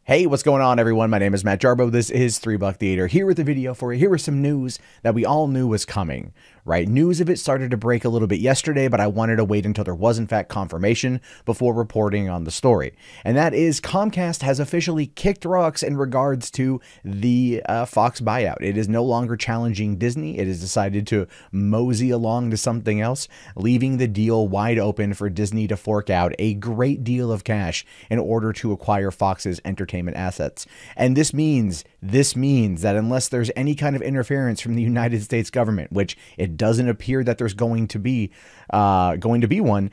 Hey, what's going on, everyone? My name is Matt Jarbo. This is 3 Buck Theater. Here with the video for you. Here was some news that we all knew was coming, right? News of it started to break a little bit yesterday, but I wanted to wait until there was, in fact, confirmation before reporting on the story. And that is Comcast has officially kicked rocks in regards to the Fox buyout. It is no longer challenging Disney. It has decided to mosey along to something else, leaving the deal wide open for Disney to fork out a great deal of cash in order to acquire Fox's entertainment assets. And this means that unless there's any kind of interference from the United States government, which it doesn't appear that there's going to be one,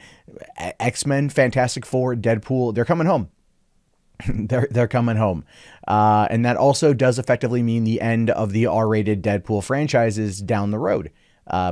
X-Men, Fantastic Four, Deadpool, they're coming home. They're coming home. And that also does effectively mean the end of the R-rated Deadpool franchises down the road.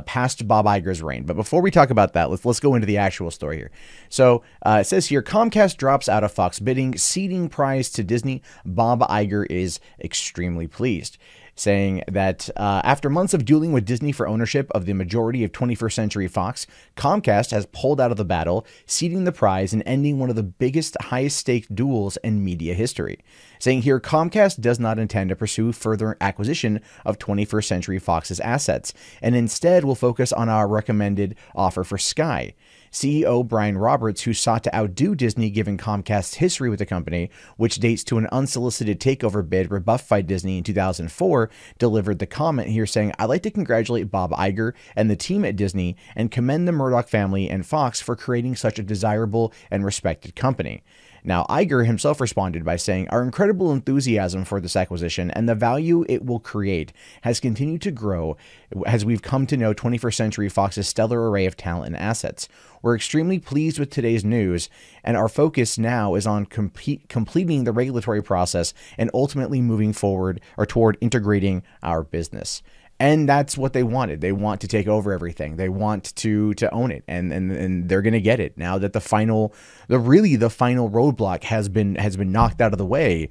Past Bob Iger's reign. But before we talk about that, let's go into the actual story here. So it says here, Comcast drops out of Fox bidding, ceding prize to Disney. Bob Iger is extremely pleased, saying that after months of dueling with Disney for ownership of the majority of 21st Century Fox, Comcast has pulled out of the battle, ceding the prize and ending one of the biggest, highest stake duels in media history. Saying here, Comcast does not intend to pursue further acquisition of 21st Century Fox's assets, and instead will focus on our recommended offer for Sky. CEO Brian Roberts, who sought to outdo Disney given Comcast's history with the company, which dates to an unsolicited takeover bid rebuffed by Disney in 2004, delivered the comment here saying, "I'd like to congratulate Bob Iger and the team at Disney and commend the Murdoch family and Fox for creating such a desirable and respected company." Now, Iger himself responded by saying, "Our incredible enthusiasm for this acquisition and the value it will create has continued to grow as we've come to know 21st Century Fox's stellar array of talent and assets. We're extremely pleased with today's news, and our focus now is on completing the regulatory process and ultimately moving forward or toward integrating our business." And that's what they wanted. They want to take over everything. They want to own it, and they're going to get it now that the final roadblock has been knocked out of the way.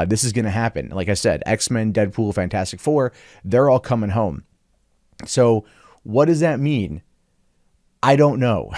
This is going to happen. Like I said, X-Men, Deadpool, Fantastic Four, they're all coming home. So what does that mean? I don't know.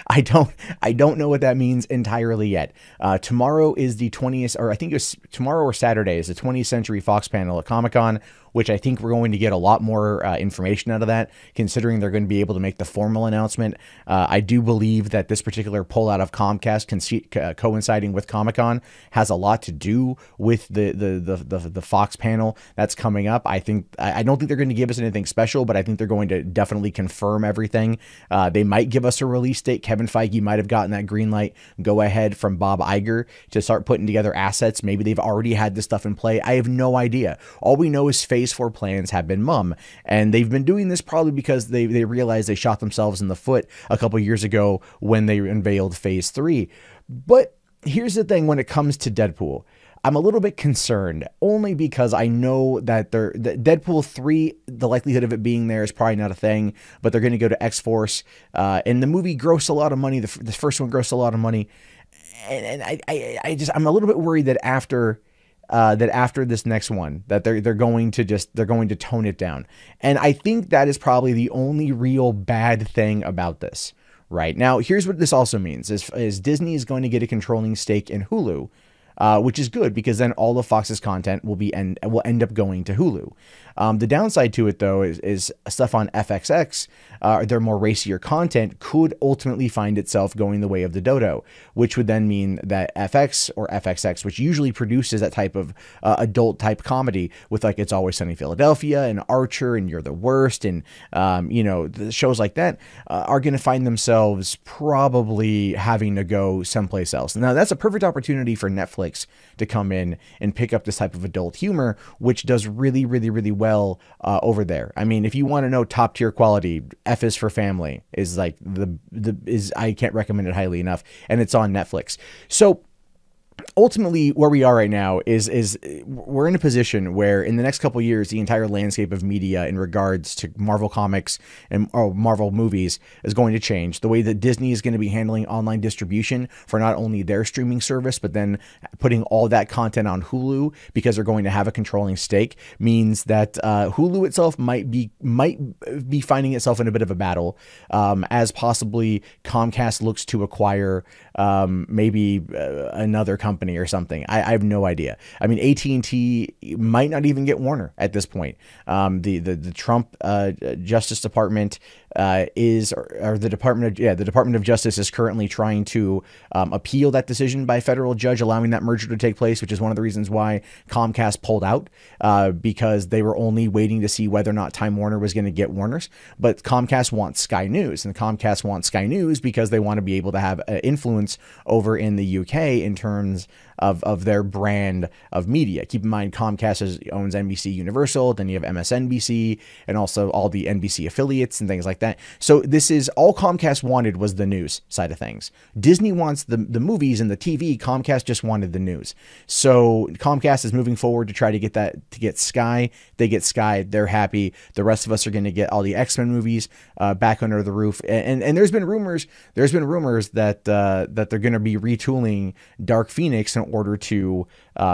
I don't know what that means entirely yet. Tomorrow is the 20th, or I think it's tomorrow or Saturday is the 20th Century Fox panel at Comic-Con, which I think we're going to get a lot more information out of that, considering they're going to be able to make the formal announcement. I do believe that this particular pullout of Comcast coinciding with Comic-Con has a lot to do with the Fox panel that's coming up. I don't think they're going to give us anything special, but I think they're going to definitely confirm everything. They might give us a release date. Kevin Feige might have gotten that green light go ahead from Bob Iger to start putting together assets. Maybe they've already had this stuff in play. I have no idea. All we know is Phase 4 plans have been mum, and they've been doing this probably because they realized they shot themselves in the foot a couple years ago when they unveiled Phase 3. But here's the thing: when it comes to Deadpool, I'm a little bit concerned, only because I know that Deadpool 3, the likelihood of it being there is probably not a thing, but they're going to go to X-Force, and the movie grossed a lot of money. The first one grossed a lot of money, and I'm a little bit worried that after this next one, that they're going to tone it down. And I think that is probably the only real bad thing about this. Right now, here's what this also means: is Disney is going to get a controlling stake in Hulu. Which is good, because then all of Fox's content will end up going to Hulu. The downside to it, though, is stuff on FXX, their more racier content, could ultimately find itself going the way of the dodo, which would then mean that FX or FXX, which usually produces that type of adult type comedy with like It's Always Sunny in Philadelphia and Archer and You're the Worst and the shows like that, are going to find themselves probably having to go someplace else. Now that's a perfect opportunity for Netflix to come in and pick up this type of adult humor, which does really, really, really well over there. I mean, if you want to know top tier quality, F is for Family is like I can't recommend it highly enough, and it's on Netflix. So ultimately, where we are right now is we're in a position where in the next couple of years, the entire landscape of media in regards to Marvel Comics and Marvel movies is going to change. The way that Disney is going to be handling online distribution for not only their streaming service, but then putting all that content on Hulu, because they're going to have a controlling stake, means that Hulu itself might be finding itself in a bit of a battle, as possibly Comcast looks to acquire maybe another company company or something. I have no idea. I mean, AT&T might not even get Warner at this point. The Trump Justice Department the Department of Justice is currently trying to appeal that decision by a federal judge allowing that merger to take place, which is one of the reasons why Comcast pulled out, because they were only waiting to see whether or not Time Warner was going to get Warner's. But Comcast wants Sky News, and Comcast wants Sky News because they want to be able to have influence over in the UK in terms of their brand of media. Keep in mind, Comcast owns NBC Universal, then you have MSNBC, and also all the NBC affiliates and things like that. So this is all Comcast wanted, was the news side of things. Disney wants the movies and the TV. Comcast just wanted the news. So Comcast is moving forward to try to get Sky. They get Sky, they're happy. The rest of us are going to get all the X-Men movies back under the roof. And there's been rumors that they're going to be retooling Dark Phoenix in order to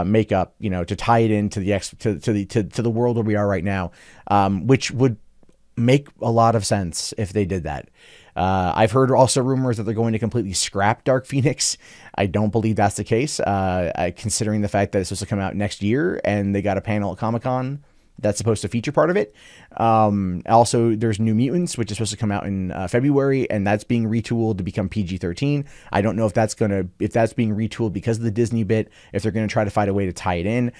make up, to tie it into the world where we are right now, which would make a lot of sense if they did that. I've heard also rumors that they're going to completely scrap Dark Phoenix. I don't believe that's the case, considering the fact that it's supposed to come out next year and they got a panel at Comic-Con that's supposed to feature part of it. Also, there's New Mutants, which is supposed to come out in February, and that's being retooled to become PG-13. I don't know if that's being retooled because of the Disney bit, if they're going to try to find a way to tie it in.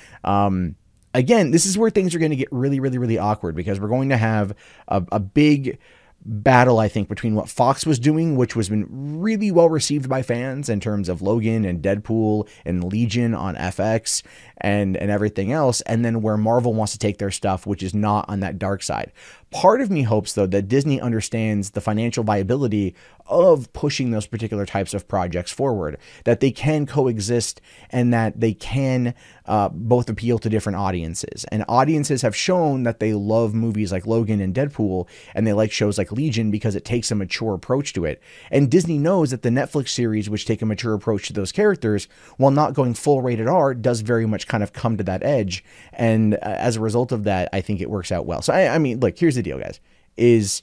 Again, this is where things are going to get really, really, really awkward, because we're going to have a big battle, I think, between what Fox was doing, which was been really well received by fans in terms of Logan and Deadpool and Legion on FX and everything else, and then where Marvel wants to take their stuff, which is not on that dark side. Part of me hopes, though, that Disney understands the financial viability of pushing those particular types of projects forward, that they can coexist and that they can both appeal to different audiences. And audiences have shown that they love movies like Logan and Deadpool, and they like shows like Legion because it takes a mature approach to it. And Disney knows that the Netflix series, which take a mature approach to those characters, while not going full rated R, does very much kind of come to that edge. And as a result of that, I think it works out well. So, I mean, look, here's the deal, guys, is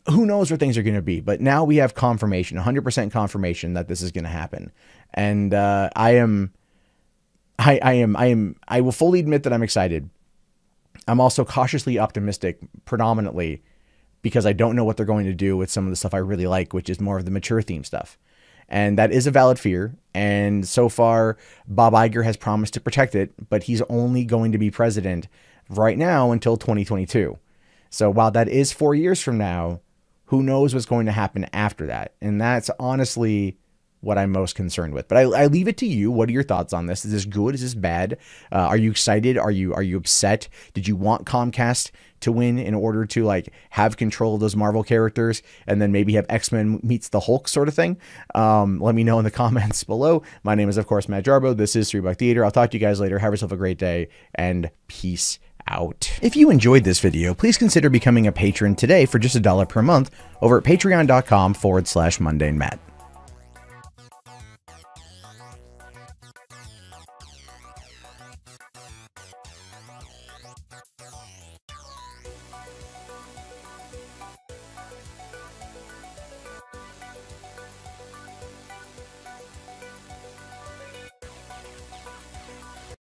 who knows where things are going to be, but now we have confirmation, 100% confirmation that this is going to happen. And I will fully admit that I'm excited. I'm also cautiously optimistic, predominantly because I don't know what they're going to do with some of the stuff I really like, which is more of the mature theme stuff. And that is a valid fear. And so far, Bob Iger has promised to protect it, but he's only going to be president right now until 2022. So while that is 4 years from now, who knows what's going to happen after that? And that's honestly what I'm most concerned with. But I leave it to you. What are your thoughts on this? Is this good? Is this bad? Are you excited? Are you upset? Did you want Comcast to win in order to like have control of those Marvel characters and then maybe have X-Men meets the Hulk sort of thing? Let me know in the comments below. My name is, of course, Matt Jarbo. This is 3 Buck Theater. I'll talk to you guys later. Have yourself a great day and peace out. If you enjoyed this video, please consider becoming a patron today for just $1 per month over at patreon.com/mundanematt.